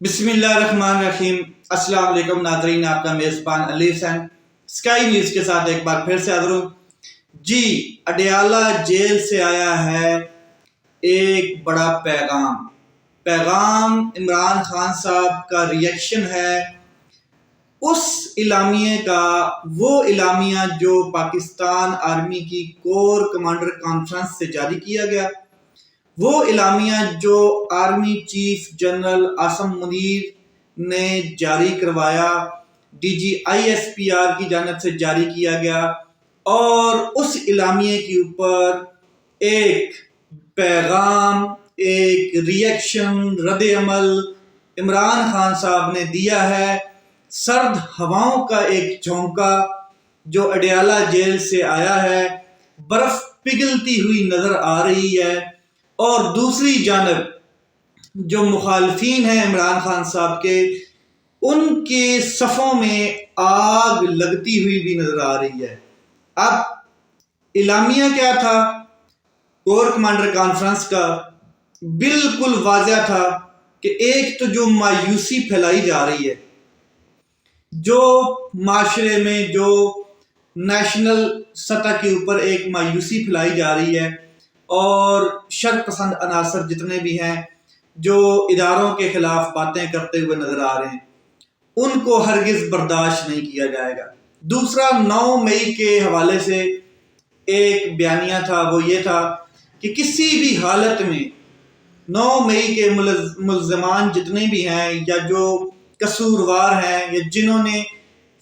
بسم اللہ الرحمن الرحیم۔ السلام علیکم ناظرین، آپ کا میزبان علی حسین اسکائی نیوز کے ساتھ ایک بار پھر سے حاضر ہوں۔ جی، اڈیالہ جیل سے آیا ہے ایک بڑا پیغام عمران خان صاحب کا ریئیکشن ہے اس اعلامیے کا، وہ اعلامیہ جو پاکستان آرمی کی کور کمانڈر کانفرنس سے جاری کیا گیا، وہ اعلامیہ جو army chief general Asim Munir نے جاری کروایا، D G I S P R کی جانب سے جاری کیا گیا، اور اس اعلامیے کے اوپر ایک پیغام، ایک ریئیکشن، رد عمل عمران خان صاحب نے دیا ہے۔ سرد ہواؤں کا ایک جھونکا جو اڈیالہ جیل سے آیا ہے، برف پگھلتی ہوئی نظر آ رہی ہے، اور دوسری جانب جو مخالفین ہیں عمران خان صاحب کے، ان کے صفوں میں آگ لگتی ہوئی بھی نظر آ رہی ہے۔ اب اعلامیہ کیا تھا کور کمانڈر کانفرنس کا؟ بالکل واضح تھا کہ ایک تو جو مایوسی پھیلائی جا رہی ہے، جو معاشرے میں، جو نیشنل سطح کے اوپر ایک مایوسی پھیلائی جا رہی ہے، اور شر پسند عناصر جتنے بھی ہیں جو اداروں کے خلاف باتیں کرتے ہوئے نظر آ رہے ہیں، ان کو ہرگز برداشت نہیں کیا جائے گا۔ دوسرا، 9 مئی کے حوالے سے ایک بیانیہ تھا، وہ یہ تھا کہ کسی بھی حالت میں 9 مئی کے ملزمان جتنے بھی ہیں، یا جو قصوروار ہیں، یا جنہوں نے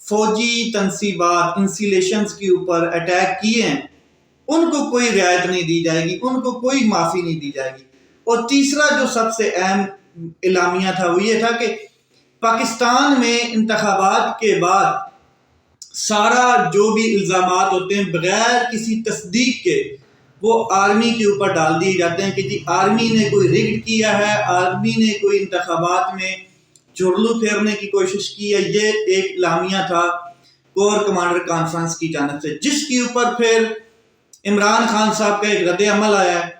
فوجی تنصیبات، انسلیشنز کے اوپر اٹیک کیے ہیں، ان کو کوئی رعایت نہیں دی جائے گی، ان کو کوئی معافی نہیں دی جائے گی۔ اور تیسرا جو سب سے اہم اعلامیہ تھا وہ یہ تھا کہ پاکستان میں انتخابات کے بعد سارا جو بھی الزامات ہوتے ہیں بغیر کسی تصدیق کے وہ آرمی کے اوپر ڈال دیے جاتے ہیں کہ جی آرمی نے کوئی رگڈ کیا ہے، آرمی نے کوئی انتخابات میں جھرلو پھیرنے کی کوشش کی ہے۔ یہ ایک اعلامیہ تھا کور کمانڈر کانفرنس کی جانب سے، جس کے اوپر پھر عمران خان صاحب کا ایک رد عمل آیا ہے،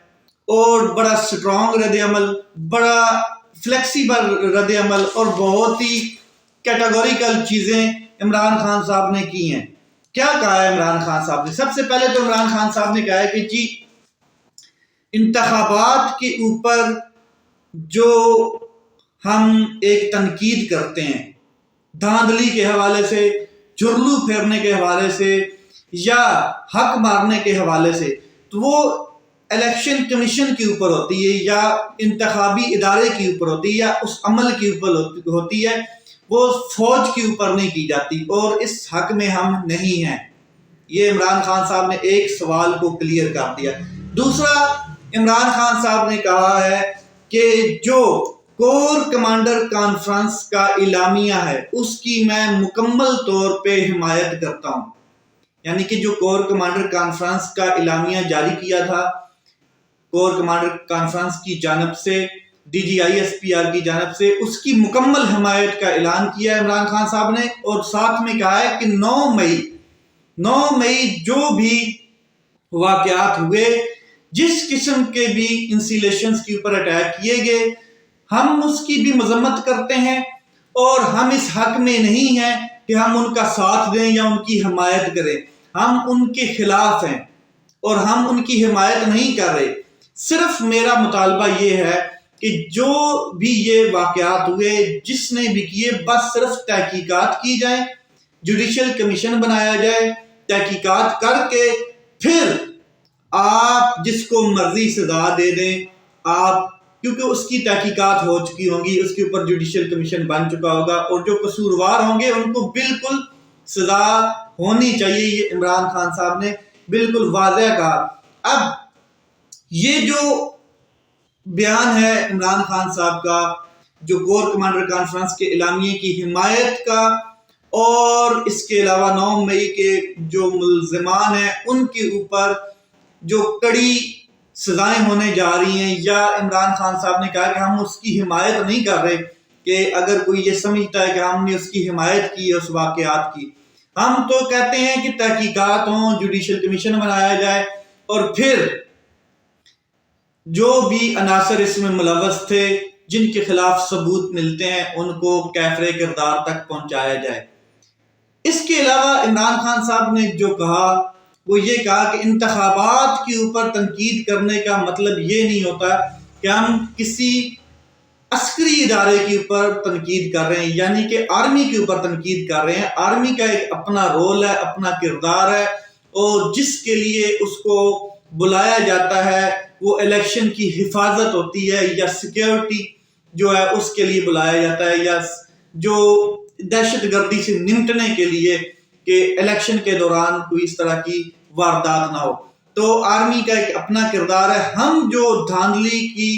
اور بڑا سٹرونگ رد عمل، بڑا فلیکسیبل رد عمل، اور بہت ہی کیٹاگوریکل چیزیں عمران خان صاحب نے کی ہیں۔ کیا کہا ہے عمران خان صاحب نے؟ سب سے پہلے تو عمران خان صاحب نے کہا ہے کہ جی انتخابات کے اوپر جو ہم ایک تنقید کرتے ہیں، دھاندلی کے حوالے سے، جھرلو پھیرنے کے حوالے سے، یا حق مارنے کے حوالے سے، تو وہ الیکشن کمیشن کے اوپر ہوتی ہے، یا انتخابی ادارے کے اوپر ہوتی ہے، یا اس عمل کے اوپر ہوتی ہے، وہ فوج کے اوپر نہیں کی جاتی، اور اس حق میں ہم نہیں ہیں۔ یہ عمران خان صاحب نے ایک سوال کو کلیئر کر دیا۔ دوسرا، عمران خان صاحب نے کہا ہے کہ جو کور کمانڈر کانفرنس کا اعلامیہ ہے اس کی میں مکمل طور پہ حمایت کرتا ہوں۔ یعنی کہ جو کور کمانڈر کانفرنس کا اعلامیہ جاری کیا تھا، کور کمانڈر کانفرنس کی جانب سے، D G I S P R کی جانب سے، اس کی مکمل حمایت کا اعلان کیا ہے عمران خان صاحب نے، اور ساتھ میں کہا ہے کہ 9 مئی جو بھی واقعات ہوئے، جس قسم کے بھی انسلیشنز کے اوپر اٹیک کیے گئے، ہم اس کی بھی مذمت کرتے ہیں، اور ہم اس حق میں نہیں ہیں کہ ہم ان کا ساتھ دیں یا ان کی حمایت کریں۔ ہم ان کے خلاف ہیں اور ہم ان کی حمایت نہیں کر رہے۔ صرف میرا مطالبہ یہ ہے کہ جو بھی یہ واقعات ہوئے، جس نے بھی کیے، بس صرف تحقیقات کی جائیں، جوڈیشل کمیشن بنایا جائے، تحقیقات کر کے پھر آپ جس کو مرضی سزا دے دیں، آپ، کیونکہ اس کی تحقیقات ہو چکی ہوں گی، اس کے اوپر جوڈیشل کمیشن بن چکا ہوگا، اور جو قصوروار ہوں گے ان کو بالکل سزا ہونی چاہیے۔ یہ عمران خان صاحب نے بالکل واضح کہا۔ اب یہ جو بیان ہے عمران خان صاحب کا، جو کور کمانڈر کانفرنس کے اعلامیے کی حمایت کا، اور اس کے علاوہ 9 مئی کے جو ملزمان ہیں ان کے اوپر جو کڑی سزائیں ہونے جا رہی ہیں، یا عمران خان صاحب نے کہا کہ ہم اس کی حمایت نہیں کر رہے، کہ اگر کوئی یہ سمجھتا ہے کہ ہم نے اس کی حمایت کی ہے اس واقعات کی، ہم تو کہتے ہیں کہ تحقیقات ہوں، جوڈیشل کمیشن بنایا جائے، اور پھر جو بھی عناصر اس میں ملوث تھے، جن کے خلاف ثبوت ملتے ہیں ان کو کیفر کردار تک پہنچایا جائے۔ اس کے علاوہ عمران خان صاحب نے جو کہا وہ یہ کہا کہ انتخابات کے اوپر تنقید کرنے کا مطلب یہ نہیں ہوتا کہ ہم کسی عسکری ادارے کے اوپر تنقید کر رہے ہیں، یعنی کہ آرمی کے اوپر تنقید کر رہے ہیں۔ آرمی کا ایک اپنا رول ہے، اپنا کردار ہے، اور جس کے لیے اس کو بلایا جاتا ہے وہ الیکشن کی حفاظت ہوتی ہے، یا سیکیورٹی جو ہے اس کے لیے بلایا جاتا ہے، یا جو دہشت گردی سے نمٹنے کے لیے کہ الیکشن کے دوران کوئی اس طرح کی واردات نہ ہو۔ تو آرمی کا ایک اپنا کردار ہے۔ ہم جو دھاندلی کی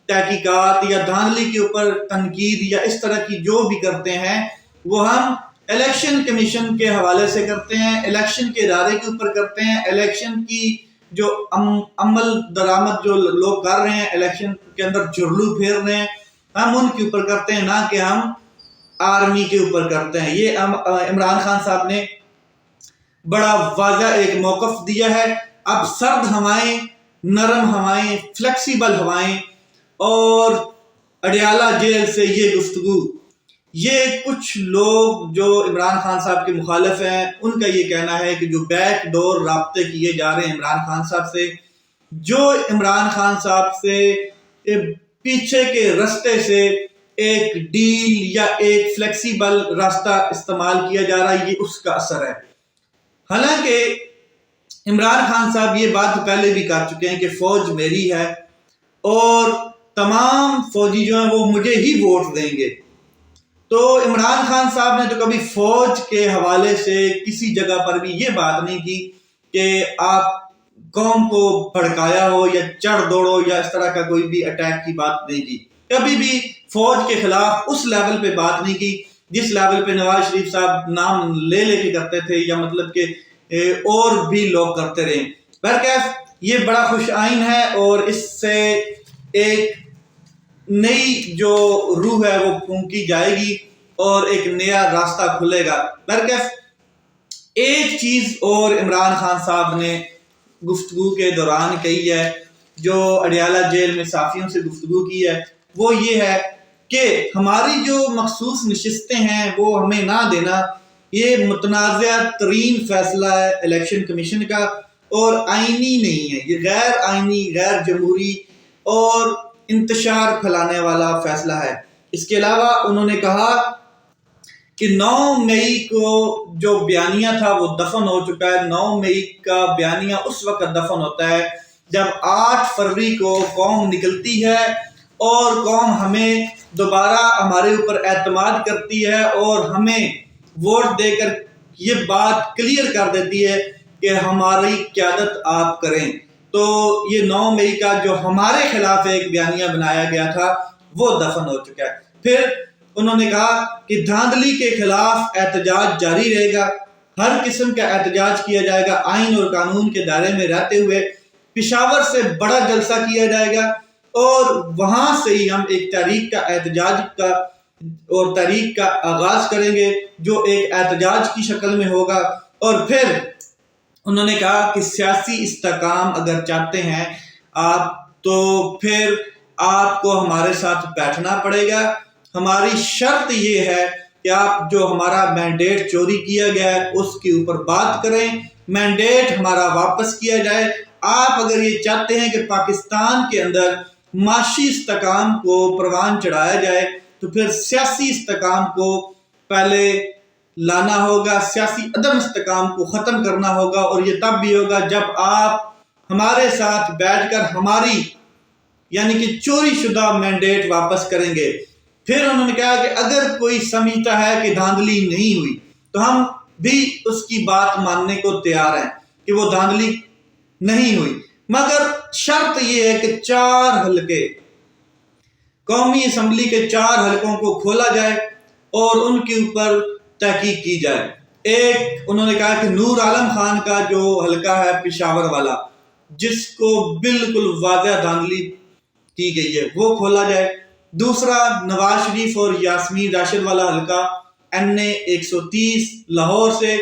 تحقیقات یا دھاندلی کے اوپر تنقید یا اس طرح کی جو بھی کرتے ہیں وہ ہم الیکشن کمیشن کے حوالے سے کرتے ہیں، الیکشن کے ادارے کے اوپر کرتے ہیں، الیکشن کی جو عمل درآمد جو لوگ کر رہے ہیں، الیکشن کے اندر جھرلو پھیر رہے ہیں، ہم ان کے اوپر کرتے ہیں، نہ کہ ہم آرمی کے اوپر کرتے ہیں۔ یہ عمران خان صاحب نے بڑا واضح ایک موقف دیا ہے۔ اب سرد ہوائیں، نرم ہوائیں، فلیکسیبل ہوائیں اور اڈیالہ جیل سے یہ گفتگو، یہ کچھ لوگ جو عمران خان صاحب کے مخالف ہیں ان کا یہ کہنا ہے کہ جو بیک ڈور رابطے کیے جا رہے ہیں عمران خان صاحب سے، جو عمران خان صاحب سے پیچھے کے راستے سے ایک ڈیل یا ایک فلیکسیبل راستہ استعمال کیا جا رہا ہے، یہ اس کا اثر ہے۔ حالانکہ عمران خان صاحب یہ بات پہلے بھی کر چکے ہیں کہ فوج میری ہے اور تمام فوجی جو ہیں وہ مجھے ہی ووٹ دیں گے۔ تو عمران خان صاحب نے تو کبھی فوج کے حوالے سے کسی جگہ پر بھی یہ بات نہیں کی کہ آپ قوم کو بھڑکایا ہو یا چڑھ دوڑو یا اس طرح کا کوئی بھی اٹیک کی بات نہیں کی۔ کبھی بھی فوج کے خلاف اس لیول پہ بات نہیں کی جس لیول پہ نواز شریف صاحب نام لے کے کرتے تھے، یا مطلب کہ اور بھی لوگ کرتے رہے۔ بہرکیف یہ بڑا خوش آئین ہے اور اس سے ایک نئی جو روح ہے وہ پھونکی جائے گی اور ایک نیا راستہ کھلے گا۔ بہرکیف ایک چیز اور عمران خان صاحب نے گفتگو کے دوران کہی ہے، جو اڈیالہ جیل میں صحافیوں سے گفتگو کی ہے، وہ یہ ہے کہ ہماری جو مخصوص نشستیں ہیں وہ ہمیں نہ دینا، یہ متنازع ترین فیصلہ ہے الیکشن کمیشن کا اور آئینی نہیں ہے، یہ غیر آئینی، غیر جمہوری اور انتشار پھیلانے والا فیصلہ ہے۔ اس کے علاوہ انہوں نے کہا کہ 9 مئی کو جو بیانیہ تھا وہ دفن ہو چکا ہے۔ 9 مئی کا بیانیہ اس وقت دفن ہوتا ہے جب 8 فروری کو قوم نکلتی ہے اور قوم ہمیں دوبارہ ہمارے اوپر اعتماد کرتی ہے اور ہمیں ووٹ دے کر یہ بات کلیئر کر دیتی ہے کہ ہماری قیادت آپ کریں۔ تو یہ 9 مئی کا جو ہمارے خلاف ایک بیانیہ بنایا گیا تھا وہ دفن ہو چکا ہے۔ پھر انہوں نے کہا کہ دھاندلی کے خلاف احتجاج جاری رہے گا، ہر قسم کا احتجاج کیا جائے گا، آئین اور قانون کے دائرے میں رہتے ہوئے پشاور سے بڑا جلسہ کیا جائے گا اور وہاں سے ہی ہم ایک تحریک کا احتجاج کا اور تحریک کا آغاز کریں گے جو ایک احتجاج کی شکل میں ہوگا۔ اور پھر انہوں نے کہا کہ سیاسی استحکام اگر چاہتے ہیں آپ تو پھر آپ کو ہمارے ساتھ بیٹھنا پڑے گا۔ ہماری شرط یہ ہے کہ آپ جو ہمارا مینڈیٹ چوری کیا گیا ہے اس کے اوپر بات کریں، مینڈیٹ ہمارا واپس کیا جائے۔ آپ اگر یہ چاہتے ہیں کہ پاکستان کے اندر معاشی استحکام کو پروان چڑھایا جائے تو پھر سیاسی استحکام کو پہلے لانا ہوگا، سیاسی عدم استحکام کو ختم کرنا ہوگا، اور یہ تب بھی ہوگا جب آپ ہمارے ساتھ بیٹھ کر ہماری یعنی کہ چوری شدہ مینڈیٹ واپس کریں گے۔ پھر انہوں نے کہا کہ اگر کوئی سمجھتا ہے کہ دھاندلی نہیں ہوئی تو ہم بھی اس کی بات ماننے کو تیار ہیں کہ وہ دھاندلی نہیں ہوئی، مگر شرط یہ ہے کہ 4 حلقے قومی اسمبلی کے 4 حلقوں کو کھولا جائے اور ان کے اوپر تحقیق کی جائے۔ ایک انہوں نے کہا کہ نور عالم خان کا جو حلقہ ہے پشاور والا جس کو بالکل واضح دھاندلی کی گئی ہے وہ کھولا جائے۔ دوسرا نواز شریف اور یاسمین راشد والا حلقہ NA 130 لاہور سے۔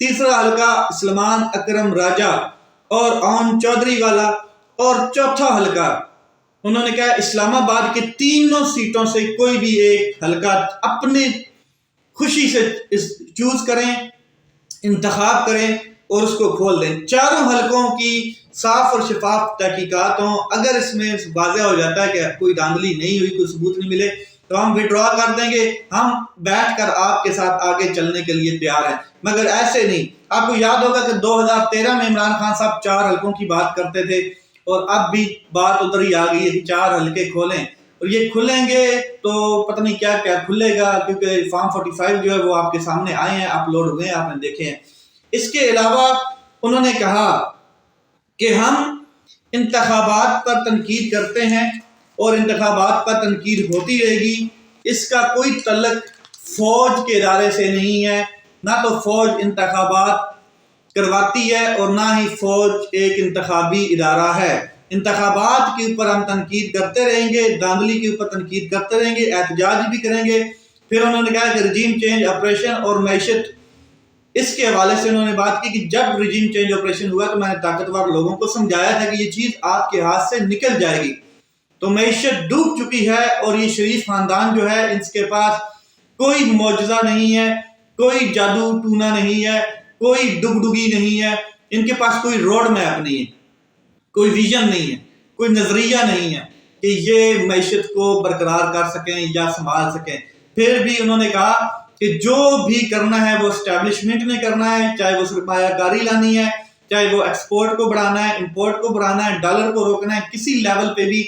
تیسرا حلقہ سلمان اکرم راجہ اور اون چودھری والا، اور چوتھا حلقہ انہوں نے کہا اسلام آباد کے تینوں سیٹوں سے کوئی بھی ایک حلقہ اپنے خوشی سے چوز کریں، انتخاب کریں اور اس کو کھول دیں۔ چاروں حلقوں کی صاف اور شفاف تحقیقات ہوں، اگر اس میں واضح ہو جاتا ہے کہ کوئی دھاندلی نہیں ہوئی، کوئی ثبوت نہیں ملے تو ہم وڈرا کر دیں گے، ہم بیٹھ کر آپ کے ساتھ آگے چلنے کے لیے تیار ہیں۔ مگر ایسے نہیں۔ آپ کو یاد ہوگا کہ 2013 میں عمران خان صاحب 4 حلقوں کی بات کرتے تھے، اور اب بھی بات ادھر ہی آ گئی ہے کہ 4 حلقے کھولیں، اور یہ کھلیں گے تو پتہ نہیں کیا کیا کھلے گا، کیونکہ فارم 45 جو ہے وہ آپ کے سامنے آئے ہیں، اپلوڈ ہوئے ہیں، آپ نے دیکھے ہیں۔ اس کے علاوہ انہوں نے کہا کہ ہم انتخابات پر تنقید کرتے ہیں اور انتخابات پر تنقید ہوتی رہے گی، اس کا کوئی تعلق فوج کے ادارے سے نہیں ہے، نہ تو فوج انتخابات کرواتی ہے اور نہ ہی فوج ایک انتخابی ادارہ ہے۔ انتخابات کے اوپر ہم تنقید کرتے رہیں گے، دھاندلی کے اوپر تنقید کرتے رہیں گے، احتجاج بھی کریں گے۔ پھر انہوں نے کہا کہ رجیم چینج آپریشن اور معیشت، اس کے حوالے سے انہوں نے بات کی کہ جب رجیم چینج آپریشن ہوا تو میں نے طاقتور لوگوں کو سمجھایا تھا کہ یہ چیز آپ کے ہاتھ سے نکل جائے گی، تو معیشت ڈوب چکی ہے، اور یہ شریف خاندان جو ہے اس کے پاس کوئی معجزہ نہیں ہے، کوئی جادو ٹونا نہیں ہے، کوئی ڈگڈگی نہیں ہے، ان کے پاس کوئی روڈ میپ نہیں ہے، کوئی ویژن نہیں ہے، کوئی نظریہ نہیں ہے کہ یہ معیشت کو برقرار کر سکیں یا سنبھال سکیں۔ پھر بھی انہوں نے کہا کہ جو بھی کرنا ہے وہ اسٹیبلشمنٹ نے کرنا ہے، چاہے وہ سرمایہ کاری لانی ہے، چاہے وہ ایکسپورٹ کو بڑھانا ہے، امپورٹ کو بڑھانا ہے، ڈالر کو روکنا ہے، کسی لیول پہ بھی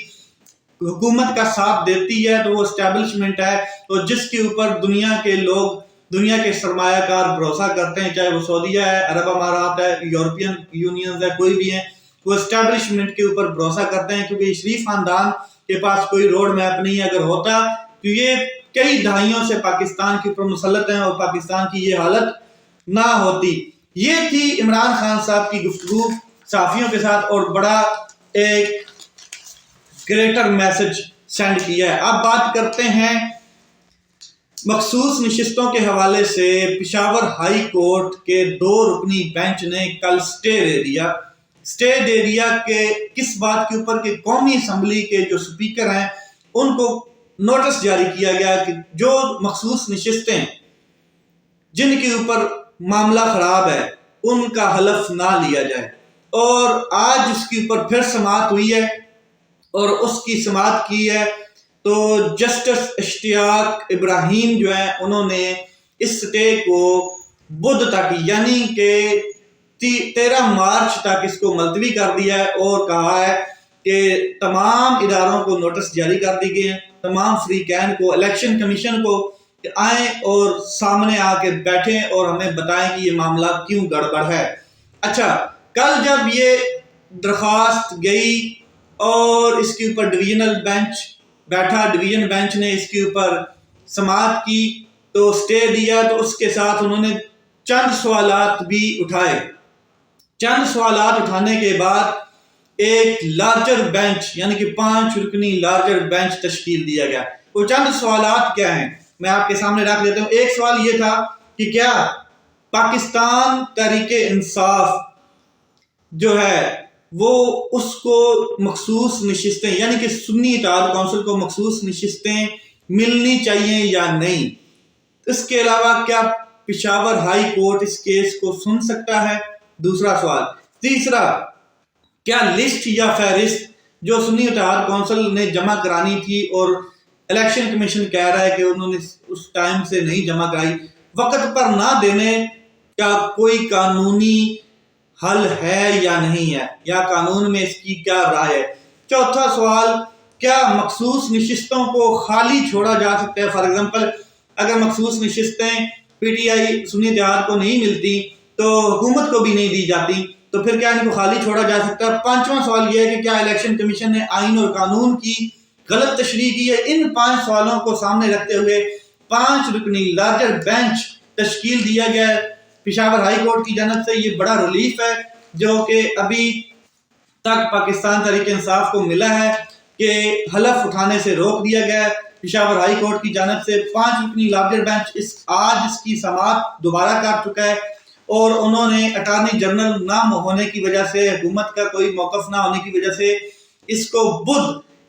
حکومت کا ساتھ دیتی ہے تو وہ اسٹیبلشمنٹ ہے، اور جس کے اوپر دنیا کے لوگ، دنیا کے سرمایہ کار بھروسہ کرتے ہیں، چاہے وہ سعودیہ ہے، عرب امارات ہے، یورپین یونین ہے، کوئی بھی ہے، وہ اسٹیبلشمنٹ کے اوپر بھروسہ کرتے ہیں، کیونکہ شریف خاندان کے پاس کوئی روڈ میپ نہیں ہے۔ اگر ہوتا تو یہ کئی دہائیوں سے پاکستان کے اوپر مسلط ہیں اور پاکستان کی یہ حالت نہ ہوتی۔ یہ تھی عمران خان صاحب کی گفتگو صحافیوں کے ساتھ، اور بڑا ایک گریٹر میسج سینڈ کیا ہے۔ اب بات کرتے ہیں مخصوص نشستوں کے حوالے سے۔ پشاور ہائی کورٹ کے 2 رکنی بینچ نے کل سٹے دے دیا کہ کس بات کے اوپر کہ قومی اسمبلی کے جو سپیکر ہیں ان کو نوٹس جاری کیا گیا کہ جو مخصوص نشستیں جن کے اوپر معاملہ خراب ہے ان کا حلف نہ لیا جائے، اور آج اس کے اوپر پھر سماعت ہوئی ہے، اور اس کی سماعت کی ہے تو جسٹس اشتیاق ابراہیم جو ہیں انہوں نے اس سٹے کو بدھ تک یعنی کہ 13 مارچ تک اس کو ملتوی کر دیا ہے، اور کہا ہے کہ تمام اداروں کو نوٹس جاری کر دی گئے ہیں، تمام فریقین کو، الیکشن کمیشن کو، کہ آئیں اور سامنے آ کے بیٹھیں اور ہمیں بتائیں کہ یہ معاملہ کیوں گڑبڑ ہے۔ اچھا، کل جب یہ درخواست گئی اور اس کے اوپر ڈویژنل بینچ بیٹھا، ڈویژن بینچ نے اس کے اوپر سماعت کی تو سٹے دیا، تو اس کے ساتھ انہوں نے چند سوالات بھی اٹھائے۔ چند سوالات اٹھانے کے بعد ایک لارجر بینچ یعنی کہ 5 رکنی لارجر بینچ تشکیل دیا گیا۔ وہ چند سوالات کیا ہیں میں آپ کے سامنے رکھ دیتا ہوں۔ ایک سوال یہ تھا کہ کیا پاکستان تحریک انصاف جو ہے وہ اس کو مخصوص نشستیں یعنی کہ سنی اتحاد کونسل کو مخصوص نشستیں ملنی چاہیے یا نہیں۔ اس کے علاوہ کیا پشاور ہائی کورٹ اس کیس کو سن سکتا ہے؟ دوسرا سوال۔ تیسرا، کیا لسٹ یا فہرست جو سنی اتحاد کونسل نے جمع کرانی تھی اور الیکشن کمیشن کہہ رہا ہے کہ انہوں نے اس ٹائم سے نہیں جمع کرائی، وقت پر نہ دینے کا کوئی قانونی حل ہے یا نہیں ہے، یا قانون میں اس کی کیا رائے ہے؟ چوتھا سوال، کیا مخصوص نشستوں کو خالی چھوڑا جا سکتا ہے؟ فار ایگزامپل اگر مخصوص نشستیں پی ٹی آئی سنی اتحاد کو نہیں ملتی تو حکومت کو بھی نہیں دی جاتی، تو پھر کیا ان کو خالی چھوڑا جا سکتا ہے؟ پانچواں سوال یہ ہے کہ کیا الیکشن کمیشن نے آئین اور قانون کی غلط تشریح کی ہے؟ ان 5 سوالوں کو سامنے رکھتے ہوئے 5 رکنی لارجر بینچ تشکیل دیا گیا ہے پشاور ہائی کورٹ کی جانب سے۔ یہ بڑا ریلیف ہے جو کہ ابھی تک پاکستان تحریک انصاف کو ملا ہے کہ حلف اٹھانے سے روک دیا گیا ہے پشاور ہائی کورٹ کی جانب سے۔ 5 رکنی لارجر بینچ آج اس کی سماعت دوبارہ کر چکا ہے، اور انہوں نے اٹارنی جنرل نہ ہونے کی وجہ سے، حکومت کا کوئی موقف نہ ہونے کی وجہ سے اس کو بدھ